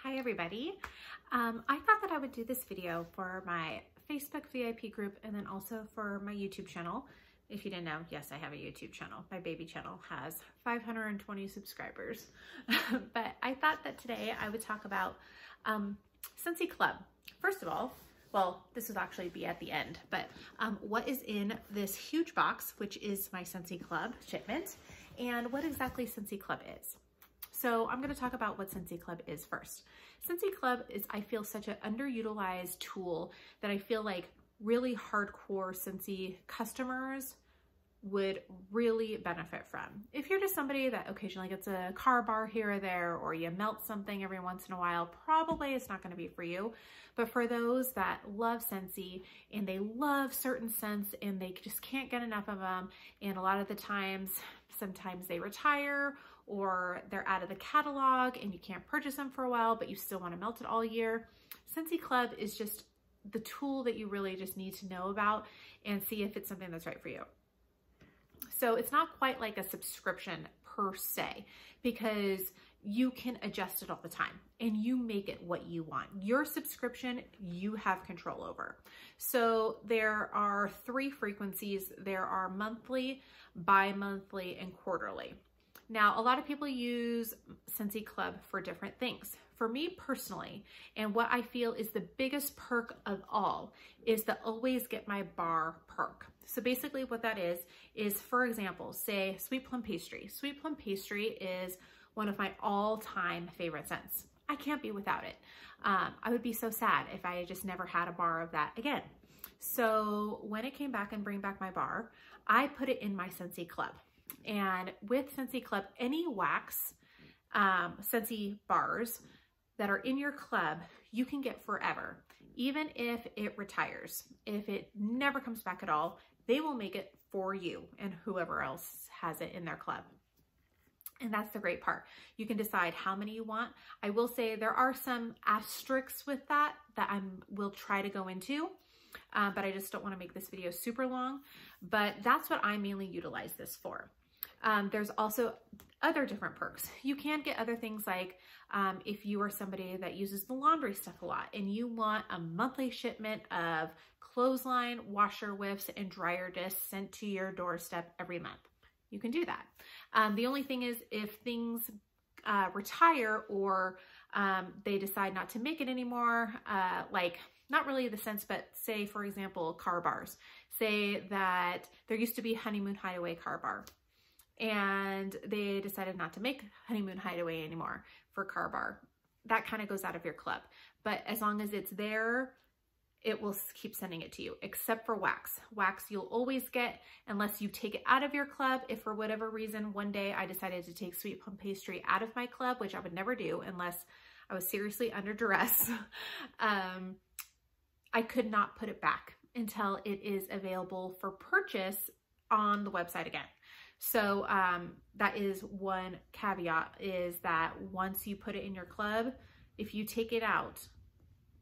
Hi everybody. I thought that I would do this video for my Facebook VIP group and then also for my YouTube channel. If you didn't know, yes, I have a YouTube channel. My baby channel has 520 subscribers. But I thought that today I would talk about Scentsy Club. First of all, well, this would actually be at the end, but what is in this huge box, which is my Scentsy Club shipment, and what exactly Scentsy Club is. So I'm going to talk about what Scentsy Club is first. Scentsy Club is, I feel, such an underutilized tool that I feel like really hardcore Scentsy customers would really benefit from. If you're just somebody that occasionally gets a car bar here or there, or you melt something every once in a while, probably it's not going to be for you. But for those that love Scentsy and they love certain scents and they just can't get enough of them, and a lot of the times, sometimes they retire or they're out of the catalog and you can't purchase them for a while, but you still want to melt it all year, Scentsy Club is just the tool that you really just need to know about and see if it's something that's right for you. So it's not quite like a subscription per se, because you can adjust it all the time and you make it what you want. Your subscription, you have control over. So there are 3 frequencies. There are monthly, bi-monthly, and quarterly. Now, a lot of people use Scentsy Club for different things. For me personally, and what I feel is the biggest perk of all, is the always get my bar perk. So basically what that is, for example, say Sweet Plum Pastry. Sweet Plum Pastry is one of my all-time favorite scents. I can't be without it. I would be so sad if I just never had a bar of that again. So when it came back and bring back my bar, I put it in my Scentsy Club. And with Scentsy Club, any wax Scentsy bars that are in your club, you can get forever. Even if it retires, if it never comes back at all, they will make it for you and whoever else has it in their club. And that's the great part. You can decide how many you want. I will say there are some asterisks with that I will try to go into, but I just don't want to make this video super long. But that's what I mainly utilize this for. There's also other different perks. You can get other things like if you are somebody that uses the laundry stuff a lot and you want a monthly shipment of clothesline, washer whiffs, and dryer discs sent to your doorstep every month. You can do that. The only thing is if things retire or they decide not to make it anymore, like not really the sense, but say for example, car bars. Say that there used to be Honeymoon Hideaway car bar, and they decided not to make Honeymoon Hideaway anymore for car bar. That kind of goes out of your club. But as long as it's there, it will keep sending it to you, except for wax. Wax you'll always get unless you take it out of your club. If for whatever reason, one day I decided to take Sweet Plum Pastry out of my club, which I would never do unless I was seriously under duress, I could not put it back until it is available for purchase on the website again. So that is one caveat, is that once you put it in your club, if you take it out,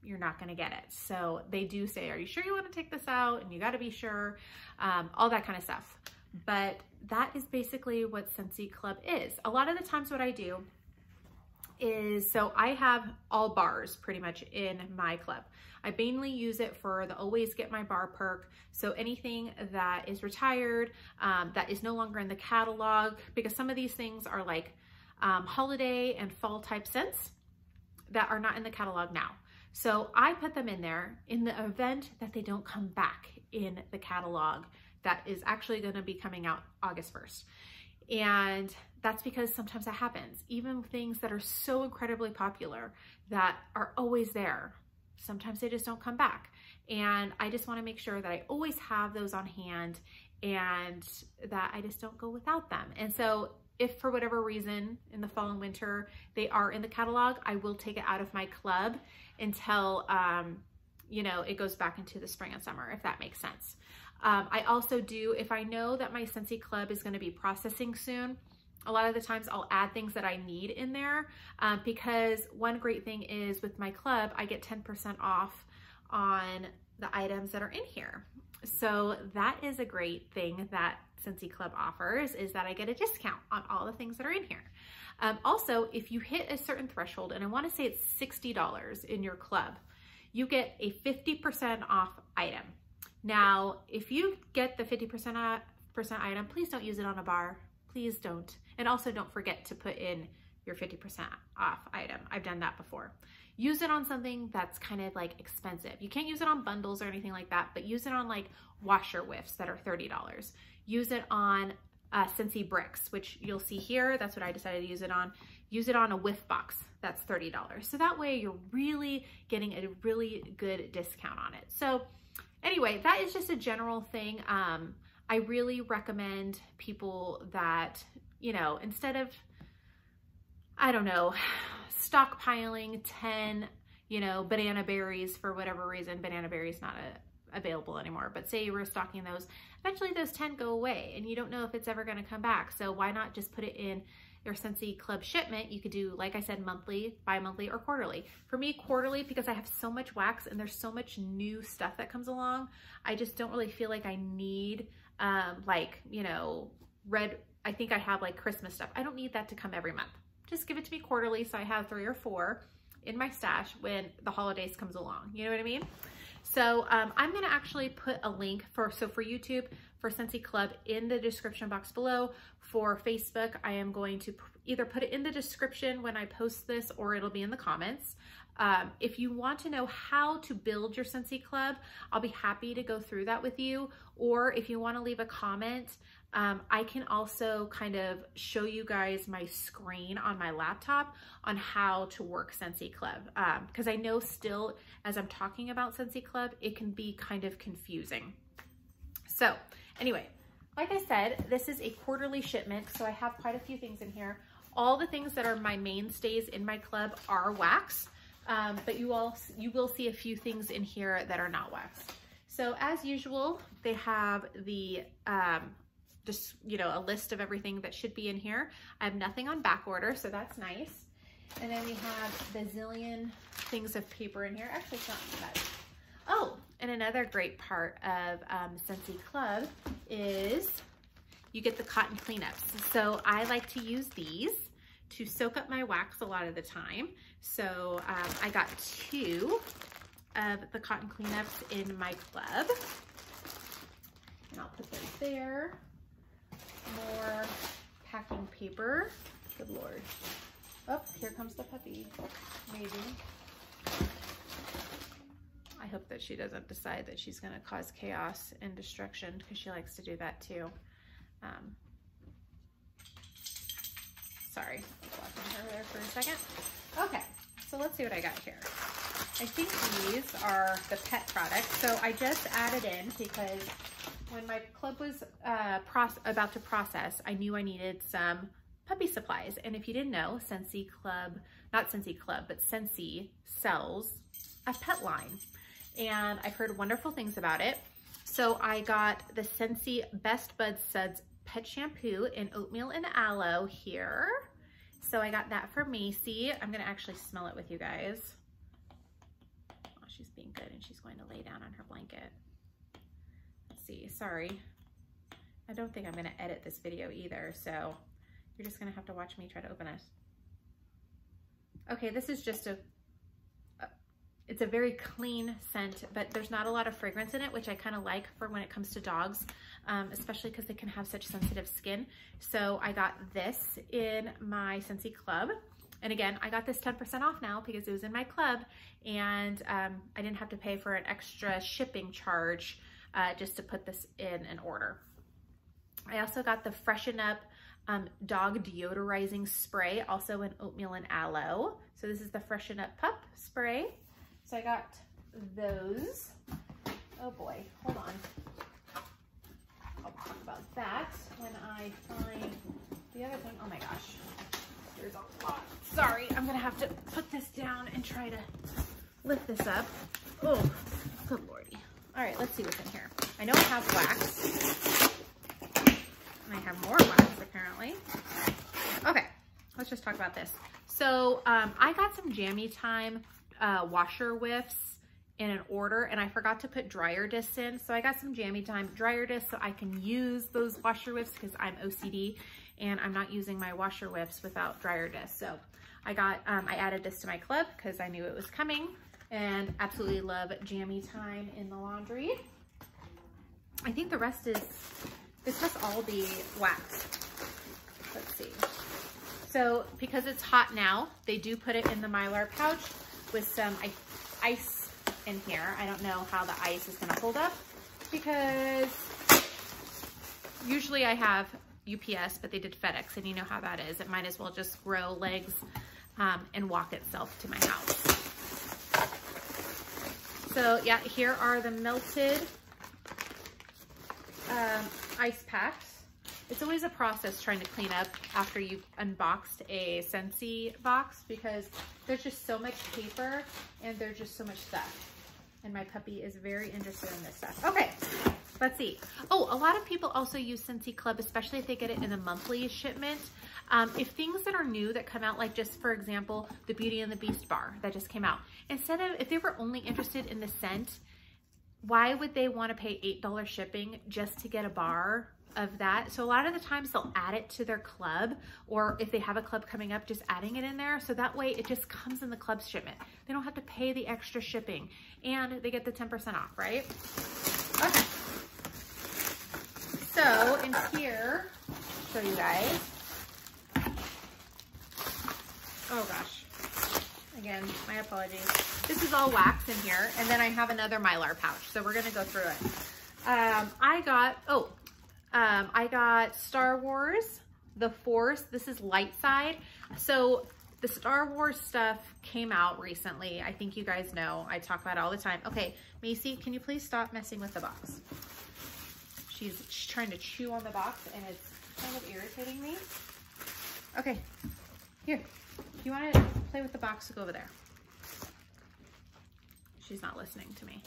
you're not going to get it. So they do say, are you sure you want to take this out? And you got to be sure, all that kind of stuff. But that is basically what Scentsy Club is. A lot of the times what I do is, so I have all bars pretty much in my club. I mainly use it for the always get my bar perk. So anything that is retired, that is no longer in the catalog, because some of these things are like holiday and fall type scents that are not in the catalog now. So I put them in there in the event that they don't come back in the catalog that is actually going to be coming out August 1st. And that's because sometimes that happens. Even things that are so incredibly popular that are always there, sometimes they just don't come back. And I just want to make sure that I always have those on hand and that I just don't go without them. And so if for whatever reason in the fall and winter they are in the catalog, I will take it out of my club until you know, it goes back into the spring and summer, if that makes sense. I also do, if I know that my Scentsy Club is going to be processing soon, a lot of the times I'll add things that I need in there, because one great thing is with my club, I get 10% off on the items that are in here. So that is a great thing that Scentsy Club offers, is that I get a discount on all the things that are in here. Also, if you hit a certain threshold, and I want to say it's $60 in your club, you get a 50% off item. Now, if you get the 50% item, please don't use it on a bar. Please don't. And also don't forget to put in your 50% off item. I've done that before. Use it on something that's kind of like expensive. You can't use it on bundles or anything like that, but use it on like washer whiffs that are $30. Use it on Scentsy Bricks, which you'll see here. That's what I decided to use it on. Use it on a whiff box. That's $30. So that way you're really getting a really good discount on it. So anyway, that is just a general thing. I really recommend people that, you know, instead of, I don't know, stockpiling 10, you know, banana berries for whatever reason. Banana berries not available anymore, but say you were stocking those, eventually those 10 go away and you don't know if it's ever going to come back. So why not just put it in your Scentsy Club shipment? You could do, like I said, monthly, bi-monthly, or quarterly. For me, quarterly, because I have so much wax and there's so much new stuff that comes along. I just don't really feel like I need like, you know, I think I have like Christmas stuff. I don't need that to come every month. Just give it to me quarterly so I have 3 or 4 in my stash when the holidays comes along. You know what I mean? So I'm gonna actually put a link for YouTube, for Scentsy Club in the description box below. For Facebook, I am going to either put it in the description when I post this or it'll be in the comments. If you want to know how to build your Scentsy Club, I'll be happy to go through that with you. Or if you want to leave a comment, I can also kind of show you guys my screen on my laptop on how to work Scentsy Club. Because I know still, as I'm talking about Scentsy Club, it can be kind of confusing. So anyway, like I said, this is a quarterly shipment, so I have quite a few things in here. All the things that are my mainstays in my club are wax, but you will see a few things in here that are not wax. So as usual, they have the just, you know, a list of everything that should be in here. I have nothing on back order, so that's nice. And then we have the zillion things of paper in here. Actually, it's not bad. Oh, and another great part of Scentsy Club is you get the cotton cleanups. So I like to use these to soak up my wax a lot of the time. So I got 2 of the cotton cleanups in my club. And I'll put those there. More packing paper. Good Lord. Oh, here comes the puppy. Maybe. I hope that she doesn't decide that she's going to cause chaos and destruction, because she likes to do that too. Sorry, I was watching her there for a second. Okay, so let's see what I got here. I think these are the pet products. So I just added in because when my club was about to process, I knew I needed some puppy supplies. And if you didn't know, Scentsy Club, not Scentsy Club, but Scentsy sells a pet line. And I've heard wonderful things about it. So I got the Scentsy Best Bud Suds Pet Shampoo in Oatmeal and Aloe here. So I got that for Macy. I'm gonna actually smell it with you guys. Oh, she's being good and she's going to lay down on her blanket. Let's see, sorry. I don't think I'm gonna edit this video either, so you're just gonna have to watch me try to open it. Okay, this is just it's a very clean scent, but there's not a lot of fragrance in it, which I kind of like for when it comes to dogs, especially because they can have such sensitive skin. So I got this in my Scentsy Club. And again, I got this 10% off now because it was in my club, and I didn't have to pay for an extra shipping charge just to put this in an order. I also got the Freshen Up dog deodorizing spray, also in Oatmeal and Aloe. So this is the Freshen Up Pup spray. So I got those. Oh boy, hold on. I'll talk about that when I find the other thing. Oh my gosh, there's a lot. Sorry, I'm gonna have to put this down and try to lift this up. Oh, good lordy. All right, let's see what's in here. I know I have wax. And I have more wax apparently. Okay, let's just talk about this. So I got some Jammy Time washer whiffs in an order, and I forgot to put dryer discs in. So I got some Jammy Time dryer discs so I can use those washer whiffs because I'm OCD and I'm not using my washer whips without dryer disc. So I added this to my club because I knew it was coming, and absolutely love jammy time in the laundry. I think the rest is, this must all be wax. Let's see. So because it's hot now, they do put it in the Mylar pouch with some ice in here. I don't know how the ice is gonna hold up because usually I have UPS, but they did FedEx, and you know how that is. It might as well just grow legs and walk itself to my house. So yeah, here are the melted ice packs. It's always a process trying to clean up after you've unboxed a Scentsy box because there's just so much paper and there's just so much stuff. And my puppy is very interested in this stuff. Okay, let's see. Oh, a lot of people also use Scentsy Club, especially if they get it in a monthly shipment. If things that are new that come out, like just for example, the Beauty and the Beast bar that just came out, instead of, if they were only interested in the scent, why would they want to pay $8 shipping just to get a bar of that? So a lot of the times they'll add it to their club, or if they have a club coming up, just adding it in there. So that way it just comes in the club's shipment. They don't have to pay the extra shipping, and they get the 10% off, right? Okay. So in here, show you guys. Oh gosh. Again, my apologies. This is all wax in here, and then I have another Mylar pouch, so we're gonna go through it. I got Star Wars, The Force. This is light side. So the Star Wars stuff came out recently. I think you guys know. I talk about it all the time. Okay, Macy, can you please stop messing with the box? She's trying to chew on the box, and it's kind of irritating me. Okay, here. If you want to play with the box, go over there. She's not listening to me.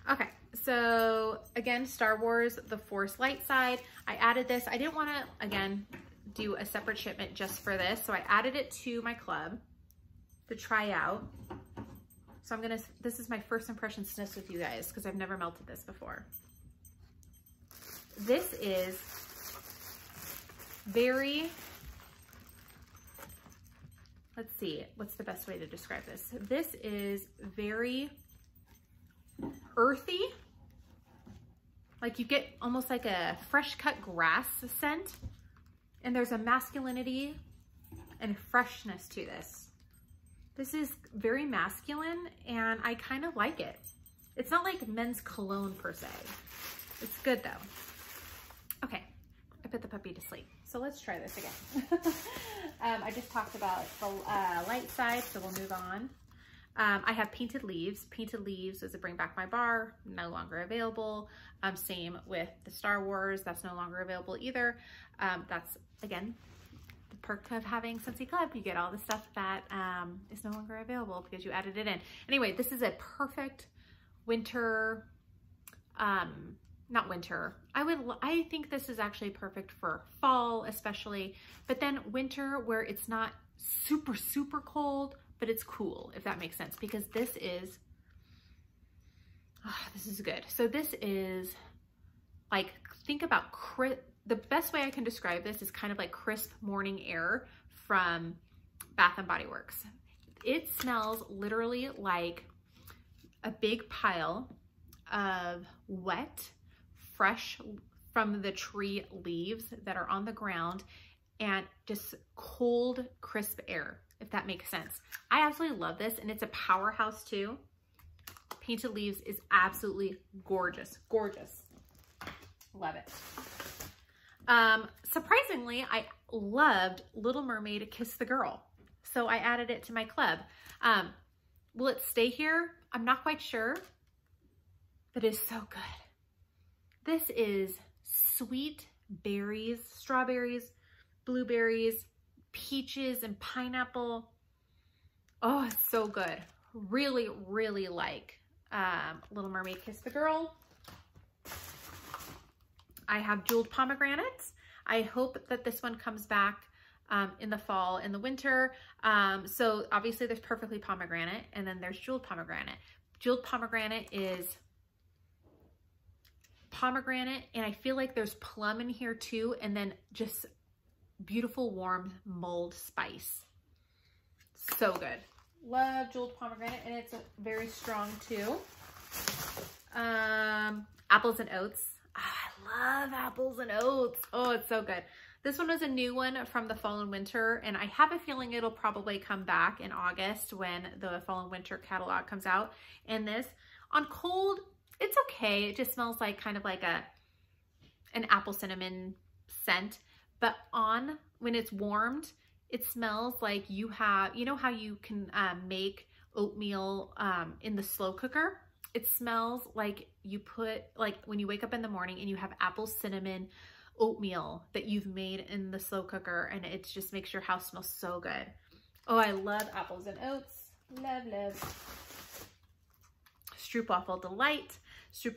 Okay, so again, Star Wars, The Force light side. I added this. I didn't want to, again, do a separate shipment just for this. So I added it to my club to try out. So this is my first impression sniffs with you guys because I've never melted this before. This is very, let's see, what's the best way to describe this? This is very earthy. Like you get almost like a fresh cut grass scent, and there's a masculinity and freshness to this. This is very masculine, and I kind of like it. It's not like men's cologne per se. It's good though. Okay, I put the puppy to sleep. So let's try this again. I just talked about the light side, so we'll move on. I have Painted Leaves. Painted Leaves was a Bring Back My Bar, no longer available. Same with the Star Wars, that's no longer available either. That's, again, the perk of having Scentsy Club. You get all the stuff that is no longer available because you added it in. Anyway, this is a perfect winter, not winter. I think this is actually perfect for fall especially, but then winter where it's not super, super cold, but it's cool, if that makes sense, because this is good. So this is like, think about the best way I can describe this is kind of like crisp morning air from Bath and Body Works. It smells literally like a big pile of wet, fresh from the tree leaves that are on the ground, and just cold, crisp air, if that makes sense. I absolutely love this, and it's a powerhouse too. Painted Leaves is absolutely gorgeous, gorgeous. Love it. Surprisingly, I loved Little Mermaid Kiss the Girl, so I added it to my club. Will it stay here? I'm not quite sure, but it's so good. This is sweet berries, strawberries, blueberries, peaches, and pineapple. Oh, it's so good. Really, really like Little Mermaid Kiss the Girl. I have Jeweled Pomegranates. I hope that this one comes back in the fall and the winter. So obviously there's Perfectly Pomegranate, and then there's Jeweled Pomegranate. Jeweled Pomegranate is pomegranate, and I feel like there's plum in here too, and then just beautiful warm mulled spice. So good. Love jeweled pomegranate, and it's very strong too. Apples and oats. Oh, I love apples and oats. Oh, it's so good. This one was a new one from the fall and winter, and I have a feeling it'll probably come back in August when the fall and winter catalog comes out. And this, on cold, it's okay. It just smells like kind of like an apple cinnamon scent. But when it's warmed, it smells like you have, you know how you can make oatmeal in the slow cooker? It smells like you put, like when you wake up in the morning and you have apple cinnamon oatmeal that you've made in the slow cooker, and it just makes your house smell so good. Oh, I love apples and oats. Love, love. Waffle Delight.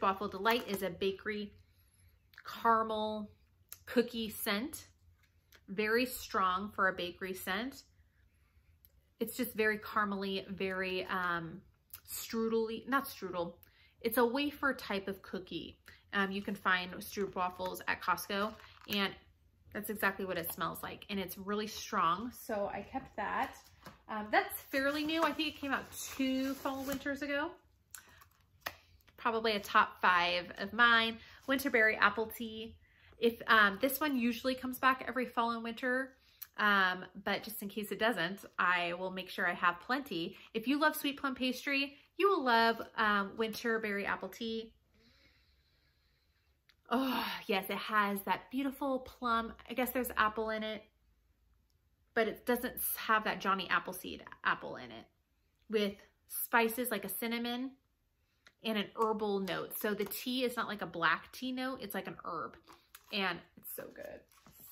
Waffle Delight is a bakery caramel cookie scent. Very strong for a bakery scent. It's just very caramely, very strudely, not strudel. It's a wafer type of cookie. You can find stroopwafels at Costco, and that's exactly what it smells like. And it's really strong, so I kept that. That's fairly new. I think it came out 2 fall winters ago. Probably a top 5 of mine. Winterberry Apple Tea. If this one usually comes back every fall and winter, but just in case it doesn't, I will make sure I have plenty. If you love sweet plum pastry, you will love Winterberry Apple Tea. Oh, yes, it has that beautiful plum. I guess there's apple in it, but it doesn't have that Johnny Appleseed apple in it, with spices like a cinnamon and an herbal note. So the tea is not like a black tea note, it's like an herb, and it's so good.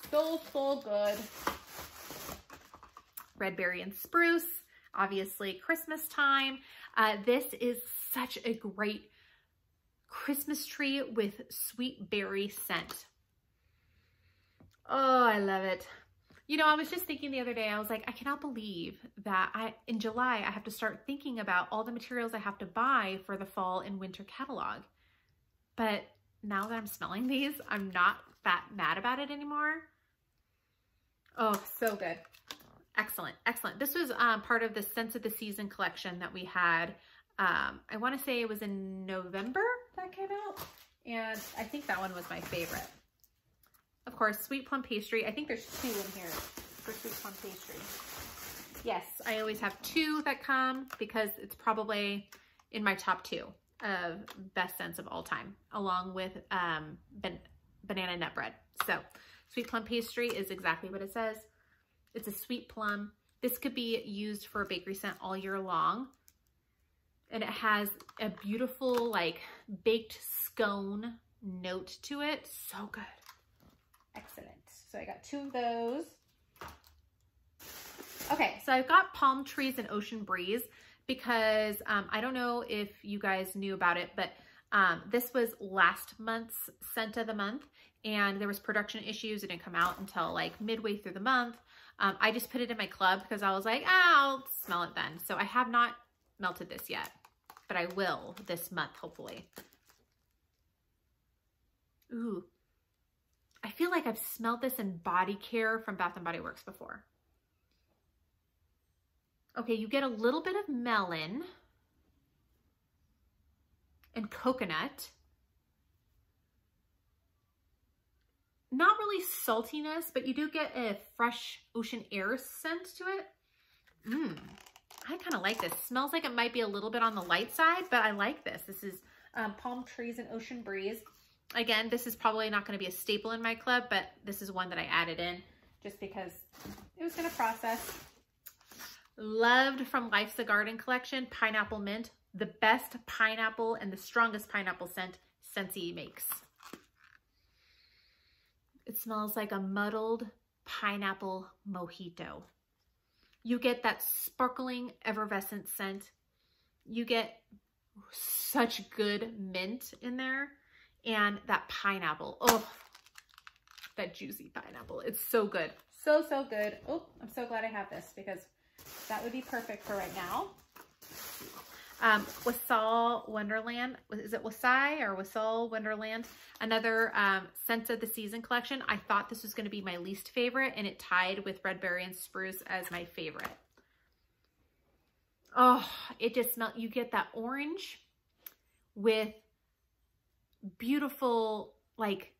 So, so good. Red Berry and Spruce, obviously Christmas time. This is such a great Christmas tree with sweet berry scent. Oh, I love it. You know, I was just thinking the other day, I was like, I cannot believe that in July, I have to start thinking about all the materials I have to buy for the fall and winter catalog. But now that I'm smelling these, I'm not that mad about it anymore. Oh, so good. Excellent, excellent. This was part of the Scents of the Season collection that we had. I want to say it was in November that came out, and I think that one was my favorite. Of course, sweet plum pastry. I think there's 2 in here for sweet plum pastry. Yes, I always have 2 that come because it's probably in my top 2 of best scents of all time, along with banana nut bread. So sweet plum pastry is exactly what it says. It's a sweet plum. This could be used for a bakery scent all year long. And it has a beautiful, like, baked scone note to it. So good. Excellent. So I got 2 of those. Okay, so I've got palm trees and ocean breeze because I don't know if you guys knew about it, but this was last month's scent of the month, and there was production issues. It didn't come out until like midway through the month. I just put it in my club because I was like, I'll smell it then. So I have not melted this yet, but I will this month, hopefully. Ooh, I feel like I've smelled this in body care from Bath & Body Works before. Okay, you get a little bit of melon and coconut. Not really saltiness, but you do get a fresh ocean air scent to it. I kind of like this. Smells like it might be a little bit on the light side, but I like this. This is palm trees and ocean breeze. Again, this is probably not going to be a staple in my club, but this is one that I added in just because it was going to process. Loved from Life's a Garden collection, pineapple mint. The best pineapple and the strongest pineapple scent Scentsy makes. It smells like a muddled pineapple mojito. You get that sparkling effervescent scent. You get such good mint in there, and that pineapple. Oh, that juicy pineapple. It's so good. So, so good. Oh, I'm so glad I have this because that would be perfect for right now. Wassail Wonderland. Is it Wasai or Wassail Wonderland? Another Scents of the Season collection. I thought this was going to be my least favorite, and it tied with Red Berry and Spruce as my favorite. Oh, it just smells, you get that orange with beautiful, like,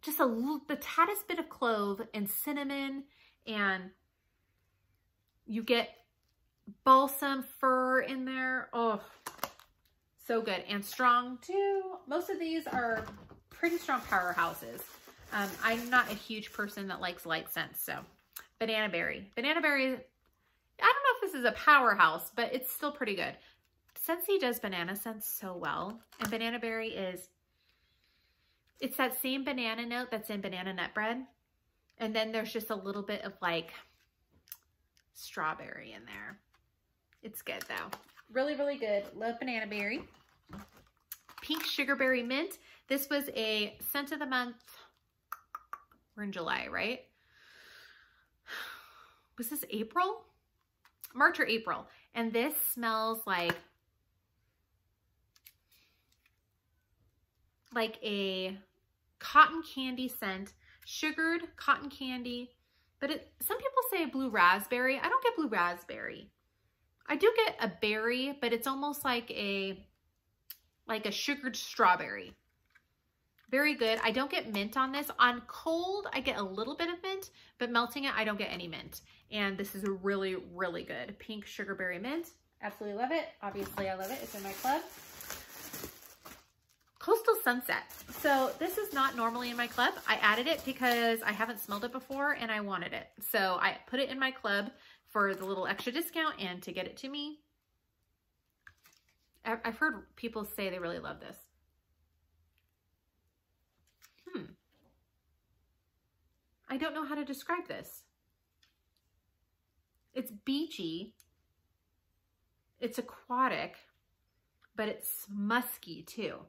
just the tattest bit of clove and cinnamon, and you get balsam fir in there. Oh, so good. And strong too. Most of these are pretty strong powerhouses. I'm not a huge person that likes light scents, so Banana Berry. Banana Berry, I don't know if this is a powerhouse, but it's still pretty good. Scentsy does banana scents so well, and Banana Berry is, it's that same banana note that's in Banana Nut Bread, and then there's just a little bit of like strawberry in there. It's good though. Really, really good. Love Banana Berry. Pink Sugarberry Mint. This was a scent of the month. We're in July, right? Was this April? March or April. And this smells like a cotton candy scent, sugared cotton candy. But some people say blue raspberry. I don't get blue raspberry. I do get a berry, but it's almost like a sugared strawberry. Very good. I don't get mint on this. On cold, I get a little bit of mint, but melting it, I don't get any mint. And this is a really, really good Pink Sugarberry Mint. Absolutely love it. Obviously, I love it. It's in my club. Coastal Sunset. So this is not normally in my club. I added it because I haven't smelled it before and I wanted it. So I put it in my club for the little extra discount and to get it to me. I've heard people say they really love this. I don't know how to describe this. It's beachy. It's aquatic, but it's musky too.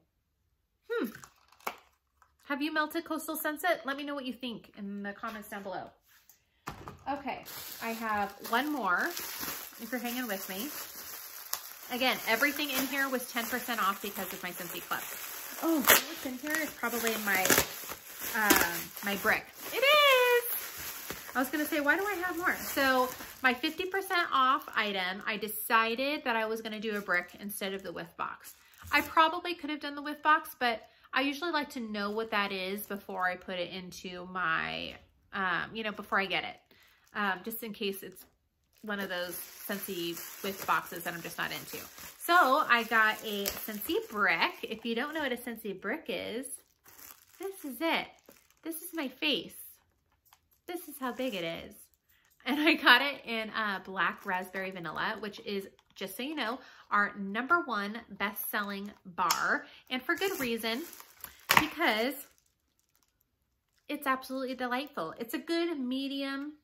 Have you melted Coastal Sunset? Let me know what you think in the comments down below. Okay, I have one more if you're hanging with me. Again, everything in here was 10% off because of my Scentsy Club. Oh, what's in here is probably my my brick. It is! I was gonna say, why do I have more? So my 50% off item, I decided that I was gonna do a brick instead of the whiff box. I probably could have done the whiff box, but I usually like to know what that is before I put it into my, you know, before I get it. Just in case it's one of those Scentsy whiff boxes that I'm just not into. So I got a Scentsy Brick. If you don't know what a Scentsy Brick is, this is it. This is my face. This is how big it is. And I got it in Black Raspberry Vanilla, which is, just so you know, our #1 best-selling bar. And for good reason, because it's absolutely delightful. It's a good medium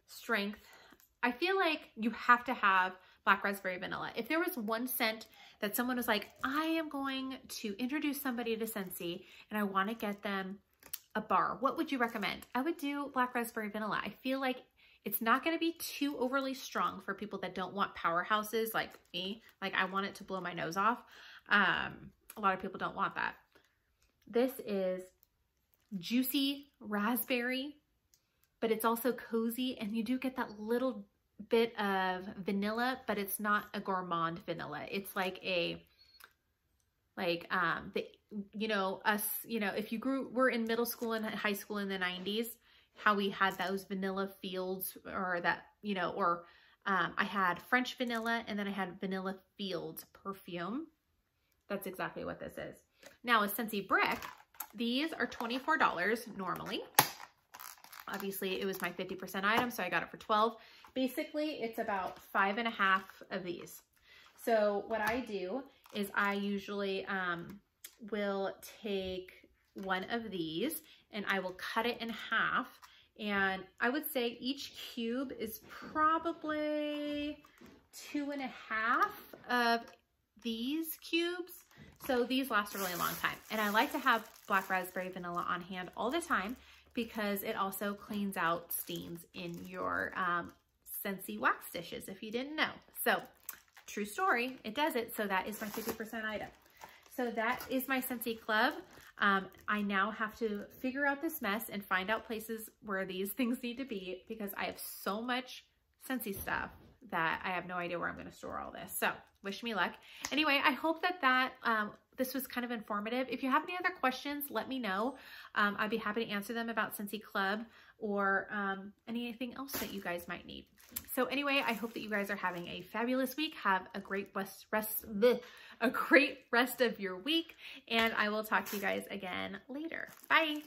strength. I feel like you have to have Black Raspberry Vanilla. If there was one scent that someone was like, I am going to introduce somebody to Scentsy and I want to get them a bar, what would you recommend? I would do Black Raspberry Vanilla. I feel like it's not going to be too overly strong for people that don't want powerhouses like me. Like, I want it to blow my nose off. A lot of people don't want that. This is juicy raspberry, but it's also cozy, and you do get that little bit of vanilla, but it's not a gourmand vanilla. It's like a, you know, us, you know, if you we're in middle school and high school in the 90s, how we had those vanilla fields, or that, you know, or I had French vanilla and then I had Vanilla Fields perfume. That's exactly what this is. Now with Scentsy Brick, these are $24 normally. Obviously it was my 50% item, so I got it for $12. Basically it's about 5.5 of these. So what I do is I usually will take one of these and I will cut it in half. And I would say each cube is probably 2.5 of these cubes. So these last a really long time. And I like to have Black Raspberry Vanilla on hand all the time because it also cleans out stains in your Scentsy wax dishes, if you didn't know. So true story, it does it. So that is my 50% item. So that is my Scentsy Club. I now have to figure out this mess and find out places where these things need to be because I have so much Scentsy stuff that I have no idea where I'm going to store all this. So wish me luck. Anyway, I hope that this was kind of informative. If you have any other questions, let me know. I'd be happy to answer them about Scentsy Club or anything else that you guys might need. So anyway, I hope that you guys are having a fabulous week. Have a great rest of your week, and I will talk to you guys again later. Bye.